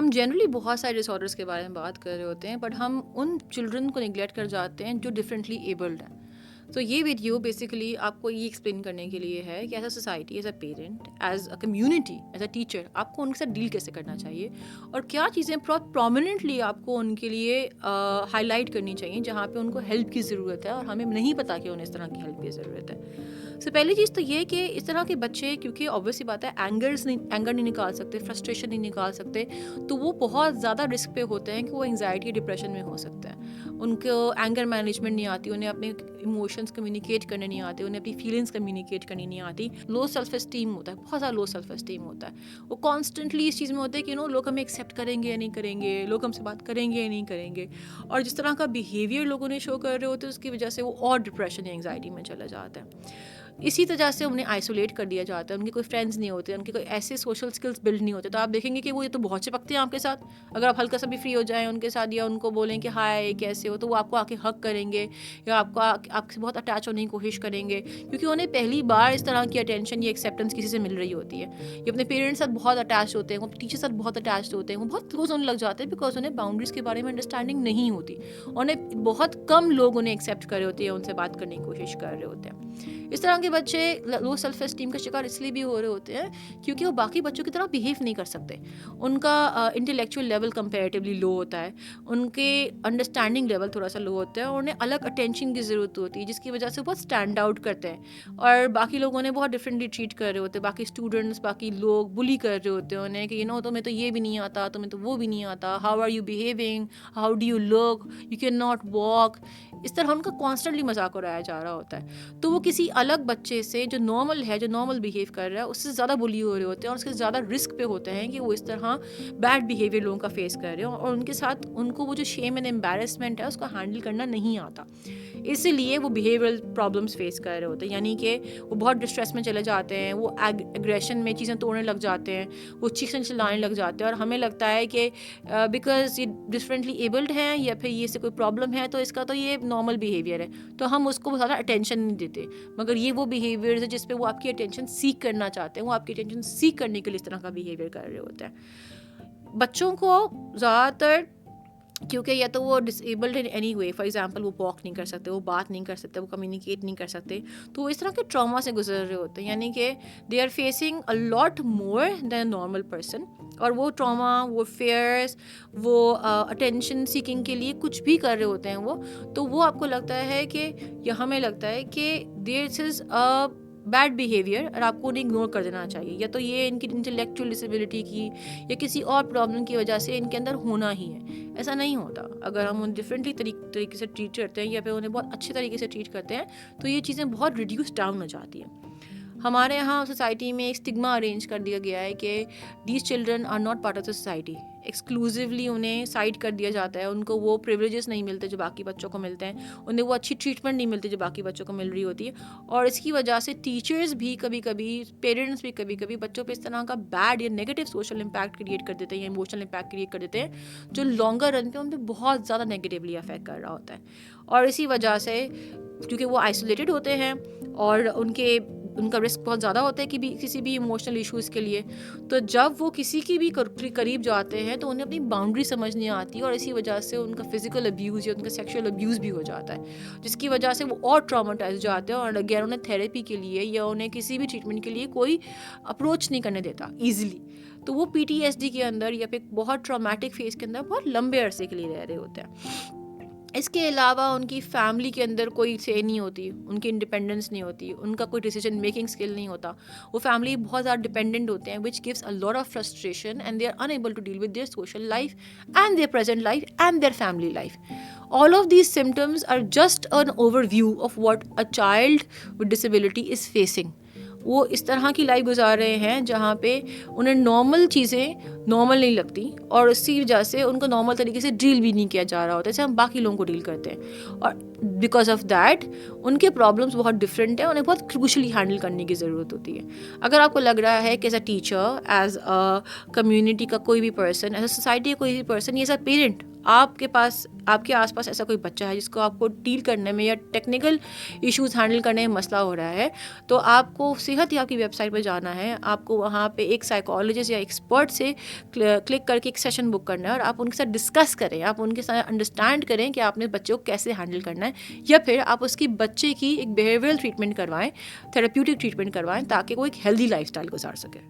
ہم جنرلی بہت سارے ڈس آرڈرس کے بارے میں بات کر رہے ہوتے ہیں، بٹ ہم ان چلڈرن کو نگلیکٹ کر جاتے ہیں جو ڈفرینٹلی ایبلڈ ہیں. تو یہ ویڈیو بیسیکلی آپ کو یہ ایکسپلین کرنے کے لیے ہے کہ as a society, as a parent, as a community, as a teacher آپ کو ان کے ساتھ ڈیل کیسے کرنا چاہیے، اور کیا چیزیں بہت پرومیننٹلی آپ کو ان کے لیے ہائی لائٹ کرنی چاہیے جہاں پہ ان کو ہیلپ کی ضرورت ہے اور ہمیں نہیں پتا کہ انہیں اس طرح کی ہیلپ کی ضرورت ہے. سو پہلی چیز تو یہ کہ اس طرح کے بچے، کیونکہ آبویس سی بات ہے اینگر نہیں نکال سکتے، فرسٹریشن نہیں نکال سکتے، تو وہ بہت زیادہ رسک پہ ہوتے ہیں کہ وہ انگزائٹی ڈپریشن میں ہو سکتے ہیں. ان کو اینگر مینجمنٹ نہیں آتی، انہیں اپنے ایموشنس کمیونیکیٹ کرنے نہیں آتے، انہیں اپنی فیلنگس کمیونیکیٹ کرنی نہیں آتی. لو سیلف اسٹیم ہوتا ہے، بہت زیادہ لو سیلف اسٹیم ہوتا ہے. وہ کانسٹنٹلی اس چیز میں ہوتے ہیں کہ لوگ ہمیں ایکسیپٹ کریں گے یا نہیں کریں گے، لوگ ہم سے بات کریں گے یا نہیں کریں گے، اور جس طرح کا بیہیویئر لوگوں نے شو کر رہے ہوتے ہیں اس کی وجہ سے وہ اور ڈپریشن یا انگزائٹی میں چلا جاتا ہے. اسی طرح سے انہیں آئسولیٹ کر دیا جاتا ہے، ان کے کوئی فرینڈس نہیں ہوتے، ان کے کوئی ایسے سوشل اسکلس بلڈ نہیں ہوتے. تو آپ دیکھیں گے کہ وہ یہ تو بہت چپکتے ہیں آپ کے ساتھ، اگر آپ ہلکا سا بھی فری ہو جائیں ان کے ساتھ یا ان کو بولیں کہ ہائے کیسے ہو، تو وہ آپ کو آ کے حق کریں گے یا آپ سے بہت اٹیچ ہونے کی کوشش کریں گے، کیونکہ انہیں پہلی بار اس طرح کی اٹینشن یا ایکسیپٹنس کسی سے مل رہی ہوتی ہے. یہ اپنے پیرنٹس ساتھ بہت اٹیچ ہوتے ہیں، وہ ٹیچر ساتھ بہت اٹیچ ہوتے ہیں، وہ بہت کلوز ہونے لگ جاتے ہیں بیکاز انہیں باؤنڈریز کے بارے میں انڈرسٹینڈنگ نہیں ہوتی. انہیں بہت کم لوگ انہیں ایکسیپٹ کر رہے ہوتے ہیں، ان سے بات کرنے کی کوشش کر رہے ہوتے ہیں. اس طرح کے بچے لو سیلف اسٹیم کا شکار اس لیے بھی ہو رہے ہوتے ہیں کیونکہ وہ باقی بچوں کی طرح بیہیو نہیں کر سکتے. ان کا انٹلیکچوئل لیول کمپیریٹیولی لو ہوتا ہے، ان کے انڈرسٹینڈنگ لیول تھوڑا سا لو ہوتا ہے، اور انہیں الگ اٹینشن کی ضرورت ہوتی ہے جس کی وجہ سے بہت اسٹینڈ آؤٹ کرتے ہیں، اور باقی لوگوں نے بہت ڈفرینٹلی ٹریٹ کر رہے ہوتے ہیں. باقی اسٹوڈنٹس، باقی لوگ بلی کر رہے ہوتے ہیں انہیں کہ تمہیں تو یہ بھی نہیں آتا، تمہیں تو وہ بھی نہیں آتا، how are you behaving, how do you look, you can not walk. اس طرح ان کا کانسٹنٹلی مذاق اڑایا جا رہا ہوتا ہے. تو وہ کسی الگ بچے سے جو نارمل ہے، جو نارمل بیہیو کر رہا ہے، اس سے زیادہ بلی ہو رہے ہوتے ہیں، اور اس کے زیادہ رسک پہ ہوتے ہیں کہ وہ اس طرح بیڈ بیہیویئر لوگوں کا فیس کر رہے ہوں، اور ان کے ساتھ ان کو وہ جو شیم اینڈ امبیرسمنٹ ہے اس کو ہینڈل کرنا نہیں آتا. اسی لیے وہ بیہیویئرل پرابلمس فیس کر رہے ہوتے ہیں، یعنی کہ وہ بہت ڈسٹریس میں چلے جاتے ہیں، وہ ایگریشن میں چیزیں توڑنے لگ جاتے ہیں، وہ چیخنے چلانے لگ جاتے ہیں، اور ہمیں لگتا ہے کہ بیکاز یہ ڈفرینٹلی ایبلڈ ہیں یا پھر یہ سے کوئی پرابلم ہے تو اس کا تو یہ نارمل بیہیویئر ہے، تو ہم اس کو زیادہ اٹینشن نہیں دیتے. مگر یہ وہ بیہیویئرز ہے جس پہ وہ آپ کی اٹینشن سیک کرنا چاہتے ہیں، وہ آپ کی اٹینشن سیک کرنے کے لیے اس طرح کا بیہیویئر کر رہے ہوتے ہیں. بچوں کو زیادہ تر کیونکہ یا تو وہ disabled in any way, for example وہ واک نہیں کر سکتے، وہ بات نہیں کر سکتے، وہ کمیونیکیٹ نہیں کر سکتے، تو وہ اس طرح کے ٹراما سے گزر رہے ہوتے ہیں، یعنی کہ they are facing a lot more than normal person. اور وہ ٹراما، وہ فیئرس، وہ اٹینشن سیکنگ کے لیے کچھ بھی کر رہے ہوتے ہیں وہ. تو وہ آپ کو لگتا ہے کہ، یا ہمیں لگتا ہے کہ دس از بیڈ بیہیویئر، اور آپ کو انہیں اگنور کر دینا چاہیے، یا تو یہ ان کی انٹلیکچوئل ڈسیبلٹی کی یا کسی اور پرابلم کی وجہ سے ان کے اندر ہونا ہی ہے. ایسا نہیں ہوتا. اگر ہم انہیں ڈفرینٹلی طریقے سے ٹریٹ کرتے ہیں یا پھر انہیں بہت اچھے طریقے سے ٹریٹ کرتے ہیں تو یہ چیزیں بہت ریڈیوس ڈاؤن ہو جاتی ہیں. ہمارے یہاں سوسائٹی میں ایک اسٹگما ارینج کر دیا گیا ہے کہ these children are not part of the society. Exclusively انہیں سائڈ کر دیا جاتا ہے، ان کو وہ پریولیجز نہیں ملتے جو باقی بچوں کو ملتے ہیں، انہیں وہ اچھی ٹریٹمنٹ نہیں ملتی جو باقی بچوں کو مل رہی ہوتی ہے. اور اس کی وجہ سے ٹیچرز بھی کبھی کبھی، پیرنٹس بھی کبھی کبھی بچوں پہ اس طرح کا بیڈ یا نیگیٹو سوشل امپیکٹ کریٹ کر دیتے ہیں یا ایموشنل امپیکٹ کریٹ کر دیتے ہیں جو لانگر رن پہ ان پہ بہت زیادہ نیگیٹیولی افیکٹ کر رہا ہوتا ہے. اور اسی وجہ سے کیونکہ وہ آئسولیٹڈ ہوتے ہیں اور ان کا رسک بہت زیادہ ہوتا ہے کہ کسی بھی ایموشنل ایشوز کے لیے، تو جب وہ کسی کی بھی قریب جاتے ہیں تو انہیں اپنی باؤنڈری سمجھ نہیں آتی، اور اسی وجہ سے ان کا فزیکل ابیوز یا ان کا سیکشل ابیوز بھی ہو جاتا ہے، جس کی وجہ سے وہ اور ٹراماٹائز جاتے ہیں، اور اگر انہیں تھیراپی کے لیے یا انہیں کسی بھی ٹریٹمنٹ کے لیے کوئی اپروچ نہیں کرنے دیتا ایزیلی، تو وہ پی ٹی ایس ڈی کے اندر یا پھر بہت ٹرامیٹک فیز کے اندر بہت لمبے عرصے کے لیے رہ رہے ہوتے ہیں. اس کے علاوہ ان کی فیملی کے اندر کوئی سے نہیں ہوتی، ان کی انڈیپینڈنس نہیں ہوتی، ان کا کوئی ڈیسیجن میکنگ اسکل نہیں ہوتا. وہ فیملی بہت زیادہ ڈیپینڈنٹ ہوتے ہیں which gives a lot of frustration and they are unable to deal with their social life and their present life and their family life. All of these symptoms are just an overview of what a child with disability is facing. وہ اس طرح کی life گزار رہے ہیں جہاں پہ انہیں normal چیزیں نارمل نہیں لگتی، اور اسی وجہ سے ان کو نارمل طریقے سے ڈیل بھی نہیں کیا جا رہا ہوتا جیسے ہم باقی لوگوں کو ڈیل کرتے ہیں. اور بیکاز آف دیٹ ان کے پرابلمس بہت ڈفرینٹ ہیں، انہیں بہت کروشلی ہینڈل کرنے کی ضرورت ہوتی ہے. اگر آپ کو لگ رہا ہے کہ as a teacher, as a community کا کوئی بھی پرسن، ایز اے سوسائٹی کا کوئی بھی پرسن، ایز اے پیرنٹ آپ کے پاس آپ کے آس پاس ایسا کوئی بچہ ہے جس کو آپ کو ڈیل کرنے میں یا ٹیکنیکل ایشوز ہینڈل کرنے میں مسئلہ ہو رہا ہے، تو آپ کو صحت یا آپ کی ویب سائٹ پہ جانا ہے، آپ کو وہاں پہ ایک سائیکالوجسٹ یا ایکسپرٹ سے کلک کر کے ایک سیشن بک کرنا ہے اور آپ ان کے ساتھ ڈسکس کریں، آپ ان کے ساتھ انڈرسٹینڈ کریں کہ آپ نے بچے کو کیسے ہینڈل کرنا ہے، یا پھر آپ اس کی بچے کی ایک بیہیویئرل ٹریٹمنٹ کروائیں، تھراپیوٹک ٹریٹمنٹ کروائیں، تاکہ وہ ایک ہیلدی لائف اسٹائل گزار سکے.